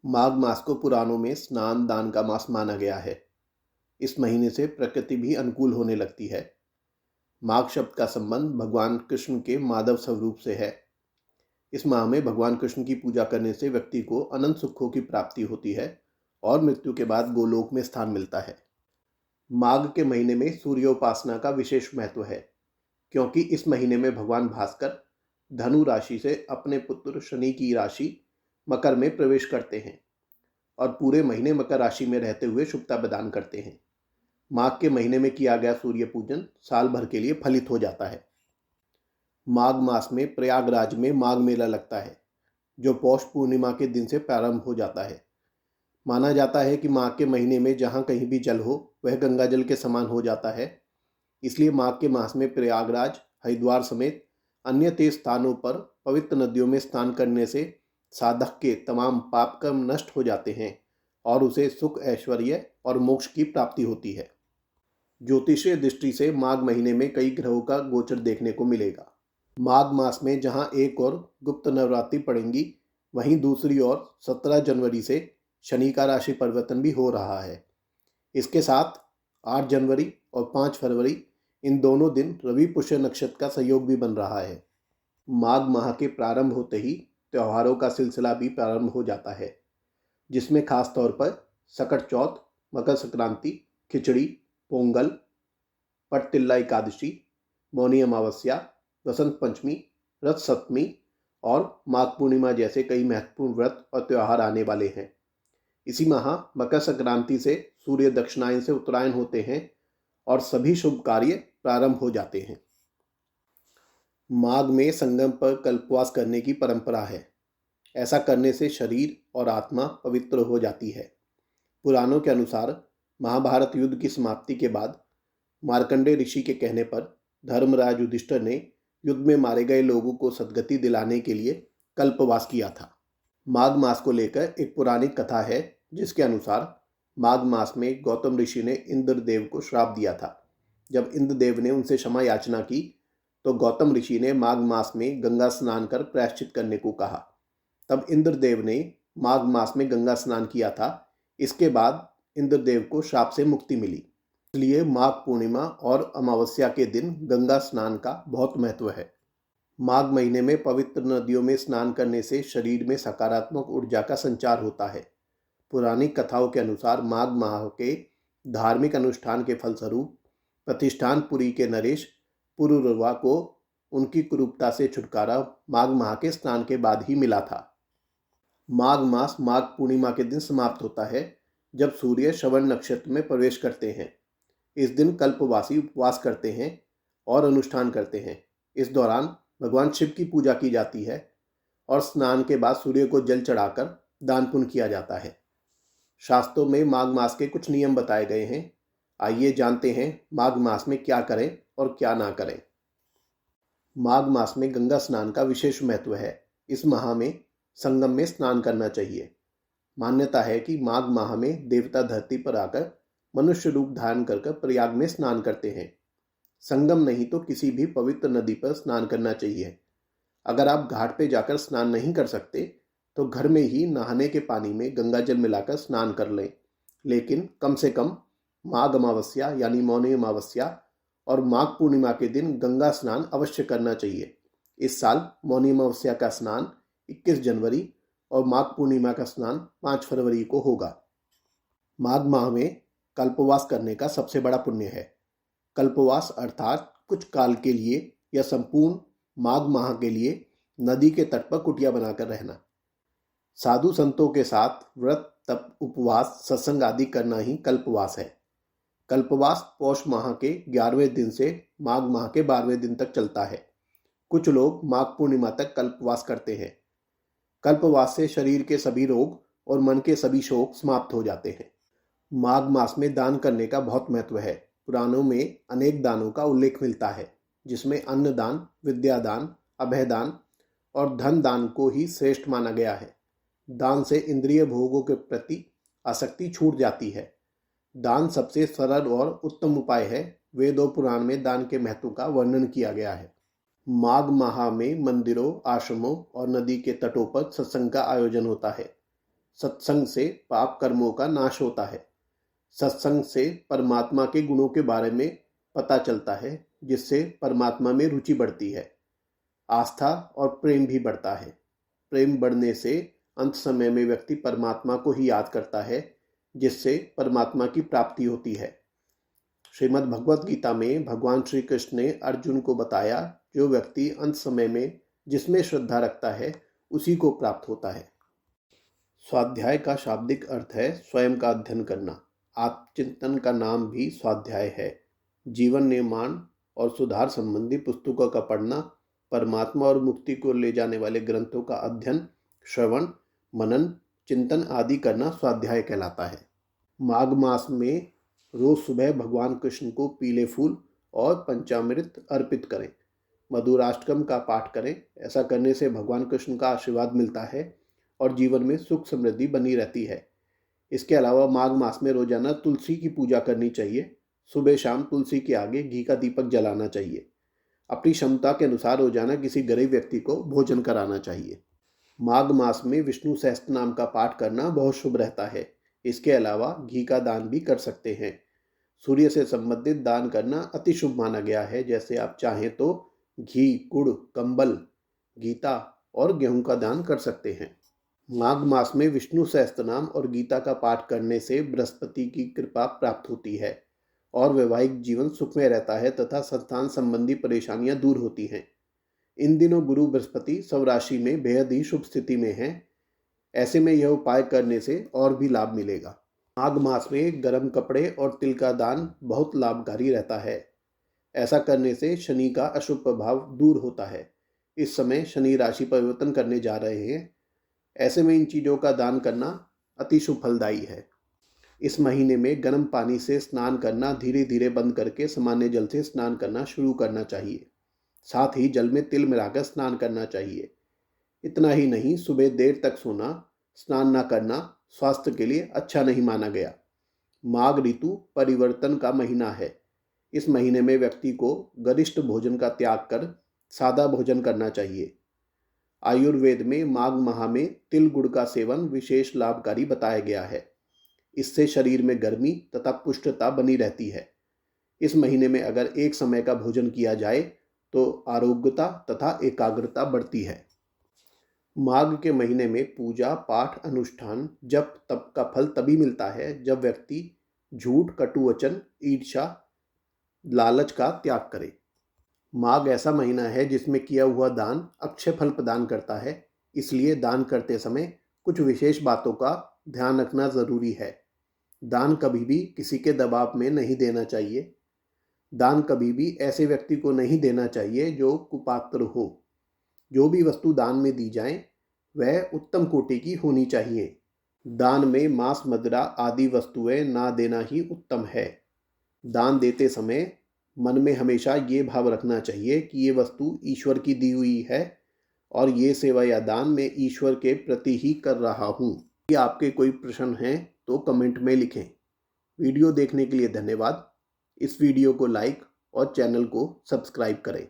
माघ मास को पुराणों में स्नान दान का मास माना गया है। इस महीने से प्रकृति भी अनुकूल होने लगती है। माघ शब्द का संबंध भगवान कृष्ण के माधव स्वरूप से है। इस माह में भगवान कृष्ण की पूजा करने से व्यक्ति को अनंत सुखों की प्राप्ति होती है और मृत्यु के बाद गोलोक में स्थान मिलता है। माघ के महीने में सूर्योपासना का विशेष महत्व है, क्योंकि इस महीने में भगवान भास्कर धनु राशि से अपने पुत्र शनि की राशि मकर में प्रवेश करते हैं और पूरे महीने मकर राशि में रहते हुए शुभता प्रदान करते हैं। माघ के महीने में किया गया सूर्य पूजन साल भर के लिए फलित हो जाता है। माघ मास में प्रयागराज में माघ मेला लगता है, जो पौष पूर्णिमा के दिन से प्रारंभ हो जाता है। माना जाता है कि माघ के महीने में जहाँ कहीं भी जल हो वह गंगा जल के समान हो जाता है। इसलिए माघ के मास में प्रयागराज, हरिद्वार समेत अन्य तीर्थ स्थानों पर पवित्र नदियों में स्नान करने से साधक के तमाम पाप कर्म नष्ट हो जाते हैं और उसे सुख, ऐश्वर्य और मोक्ष की प्राप्ति होती है। ज्योतिषीय दृष्टि से माघ महीने में कई ग्रहों का गोचर देखने को मिलेगा। माघ मास में जहां एक और गुप्त नवरात्रि पड़ेंगी, वहीं दूसरी ओर 17 जनवरी से शनि का राशि परिवर्तन भी हो रहा है। इसके साथ 8 जनवरी और 5 फरवरी इन दोनों दिन रवि पुष्य नक्षत्र का संयोग भी बन रहा है। माघ माह के प्रारंभ होते ही त्योहारों का सिलसिला भी प्रारंभ हो जाता है, जिसमें खास तौर पर सकट चौथ, मकर संक्रांति, खिचड़ी, पोंगल, पटतिल्ला एकादशी, मौनी अमावस्या, वसंत पंचमी, रथ सप्तमी और माघ पूर्णिमा जैसे कई महत्वपूर्ण व्रत और त्योहार आने वाले हैं। इसी माह मकर संक्रांति से सूर्य दक्षिणायन से उत्तरायण होते हैं और सभी शुभ कार्य प्रारंभ हो जाते हैं। माघ में संगम पर कल्पवास करने की परंपरा है। ऐसा करने से शरीर और आत्मा पवित्र हो जाती है। पुराणों के अनुसार महाभारत युद्ध की समाप्ति के बाद मार्कंडेय ऋषि के कहने पर धर्मराज युधिष्ठिर ने युद्ध में मारे गए लोगों को सद्गति दिलाने के लिए कल्पवास किया था। माघ मास को लेकर एक पौराणिक कथा है, जिसके अनुसार माघ मास में गौतम ऋषि ने इंद्रदेव को श्राप दिया था। जब इंद्रदेव ने उनसे क्षमा याचना की तो गौतम ऋषि ने माघ मास में गंगा स्नान कर प्रायश्चित करने को कहा। तब इंद्रदेव ने माघ मास में गंगा स्नान किया था। इसके बाद इंद्रदेव को श्राप से मुक्ति मिली। इसलिए माघ पूर्णिमा और अमावस्या के दिन गंगा स्नान का बहुत महत्व है। माघ महीने में पवित्र नदियों में स्नान करने से शरीर में सकारात्मक ऊर्जा का संचार होता है। पौराणिक कथाओं के अनुसार माघ माह के धार्मिक अनुष्ठान के फलस्वरूप प्रतिष्ठानपुरी के नरेश पुरुरवा को उनकी कुरूपता से छुटकारा माघ माह के स्नान के बाद ही मिला था। माघ मास माघ पूर्णिमा के दिन समाप्त होता है, जब सूर्य श्रवण नक्षत्र में प्रवेश करते हैं। इस दिन कल्पवासी उपवास करते हैं और अनुष्ठान करते हैं। इस दौरान भगवान शिव की पूजा की जाती है और स्नान के बाद सूर्य को जल चढ़ाकर दान पुण्य किया जाता है। शास्त्रों में माघ मास के कुछ नियम बताए गए हैं। आइए जानते हैं माघ मास में क्या करें और क्या ना करें। माघ मास में गंगा स्नान का विशेष महत्व है। इस माह में संगम में स्नान करना चाहिए। मान्यता है कि माघ माह में देवता धरती पर आकर मनुष्य रूप धारण कर प्रयाग में स्नान करते हैं। संगम नहीं तो किसी भी पवित्र नदी पर स्नान करना चाहिए। अगर आप घाट पे जाकर स्नान नहीं कर सकते तो घर में ही नहाने के पानी में गंगा जल मिलाकर स्नान कर लें, लेकिन कम से कम माघ अमावस्या यानी मौनी अमावस्या और माघ पूर्णिमा के दिन गंगा स्नान अवश्य करना चाहिए। इस साल मौनी अमावस्या का स्नान 21 जनवरी और माघ पूर्णिमा का स्नान 5 फरवरी को होगा। माघ माह में कल्पवास करने का सबसे बड़ा पुण्य है। कल्पवास अर्थात कुछ काल के लिए या संपूर्ण माघ माह के लिए नदी के तट पर कुटिया बनाकर रहना। साधु संतों के साथ व्रत, तप, उपवास, सत्संग आदि करना ही कल्पवास है। कल्पवास पौष माह के 11वें दिन से माघ माह के 12वें दिन तक चलता है। कुछ लोग माघ पूर्णिमा तक कल्पवास करते हैं। कल्पवास से शरीर के सभी रोग और मन के सभी शोक समाप्त हो जाते हैं। माघ मास में दान करने का बहुत महत्व है। पुराणों में अनेक दानों का उल्लेख मिलता है, जिसमें अन्न दान, विद्या दान, अभय दान और धन दान को ही श्रेष्ठ माना गया है। दान से इंद्रिय भोगों के प्रति आसक्ति छूट जाती है। दान सबसे सरल और उत्तम उपाय है। वेद और पुराण में दान के महत्व का वर्णन किया गया है। माघ माह में मंदिरों, आश्रमों और नदी के तटों पर सत्संग का आयोजन होता है। सत्संग से पाप कर्मों का नाश होता है। सत्संग से परमात्मा के गुणों के बारे में पता चलता है, जिससे परमात्मा में रुचि बढ़ती है। आस्था और प्रेम भी बढ़ता है। प्रेम बढ़ने से अंत समय में व्यक्ति परमात्मा को ही याद करता है, जिससे परमात्मा की प्राप्ति होती है। श्रीमद् भगवत गीता में भगवान श्री कृष्ण ने अर्जुन को बताया, जो व्यक्ति अंत समय में जिसमें श्रद्धा रखता है उसी को प्राप्त होता है। स्वाध्याय का शाब्दिक अर्थ है स्वयं का अध्ययन करना। आत्मचिंतन का नाम भी स्वाध्याय है। जीवन निर्माण और सुधार संबंधी पुस्तकों का पढ़ना, परमात्मा और मुक्ति को ले जाने वाले ग्रंथों का अध्ययन, श्रवण, मनन, चिंतन आदि करना स्वाध्याय कहलाता है। माघ मास में रोज सुबह भगवान कृष्ण को पीले फूल और पंचामृत अर्पित करें। मधुराष्टकम का पाठ करें। ऐसा करने से भगवान कृष्ण का आशीर्वाद मिलता है और जीवन में सुख समृद्धि बनी रहती है। इसके अलावा माघ मास में रोजाना तुलसी की पूजा करनी चाहिए। सुबह शाम तुलसी के आगे घी का दीपक जलाना चाहिए। अपनी क्षमता के अनुसार रोजाना किसी गरीब व्यक्ति को भोजन कराना चाहिए। माघ मास में विष्णु सहस्त्र नाम का पाठ करना बहुत शुभ रहता है। इसके अलावा घी का दान भी कर सकते हैं। सूर्य से संबंधित दान करना अति शुभ माना गया है। जैसे आप चाहें तो घी, गुड़, कंबल, गीता और गेहूं का दान कर सकते हैं। माघ मास में विष्णु सहस्त्रनाम और गीता का पाठ करने से बृहस्पति की कृपा प्राप्त होती है और वैवाहिक जीवन सुखमय रहता है तथा संतान संबंधी परेशानियां दूर होती हैं। इन दिनों गुरु बृहस्पति स्वराशि में बेहद ही शुभ स्थिति में है। ऐसे में यह उपाय करने से और भी लाभ मिलेगा। माघ मास में गर्म कपड़े और तिल का दान बहुत लाभकारी रहता है। ऐसा करने से शनि का अशुभ प्रभाव दूर होता है। इस समय शनि राशि परिवर्तन करने जा रहे हैं। ऐसे में इन चीज़ों का दान करना अति शुभ फलदायी है। इस महीने में गर्म पानी से स्नान करना धीरे धीरे बंद करके सामान्य जल से स्नान करना शुरू करना चाहिए। साथ ही जल में तिल मिलाकर स्नान करना चाहिए। इतना ही नहीं, सुबह देर तक सोना, स्नान न करना स्वास्थ्य के लिए अच्छा नहीं माना गया। माघ ऋतु परिवर्तन का महीना है। इस महीने में व्यक्ति को गरिष्ठ भोजन का त्याग कर सादा भोजन करना चाहिए। आयुर्वेद में माघ माह में तिल गुड़ का सेवन विशेष लाभकारी बताया गया है। इससे शरीर में गर्मी तथा पुष्टता बनी रहती है। इस महीने में अगर एक समय का भोजन किया जाए तो आरोग्यता तथा एकाग्रता बढ़ती है। माघ के महीने में पूजा पाठ, अनुष्ठान, जप तप का फल तभी मिलता है जब व्यक्ति झूठ, कटु वचन, ईर्ष्या, लालच का त्याग करे। माघ ऐसा महीना है जिसमें किया हुआ दान अक्षय फल प्रदान करता है। इसलिए दान करते समय कुछ विशेष बातों का ध्यान रखना जरूरी है। दान कभी भी किसी के दबाव में नहीं देना चाहिए। दान कभी भी ऐसे व्यक्ति को नहीं देना चाहिए जो कुपात्र हो। जो भी वस्तु दान में दी जाए वह उत्तम कोटि की होनी चाहिए। दान में मांस, मदिरा आदि वस्तुएं ना देना ही उत्तम है। दान देते समय मन में हमेशा ये भाव रखना चाहिए कि ये वस्तु ईश्वर की दी हुई है और ये सेवा या दान मैं ईश्वर के प्रति ही कर रहा हूँ। यदि आपके कोई प्रश्न हैं तो कमेंट में लिखें। वीडियो देखने के लिए धन्यवाद। इस वीडियो को लाइक और चैनल को सब्सक्राइब करें।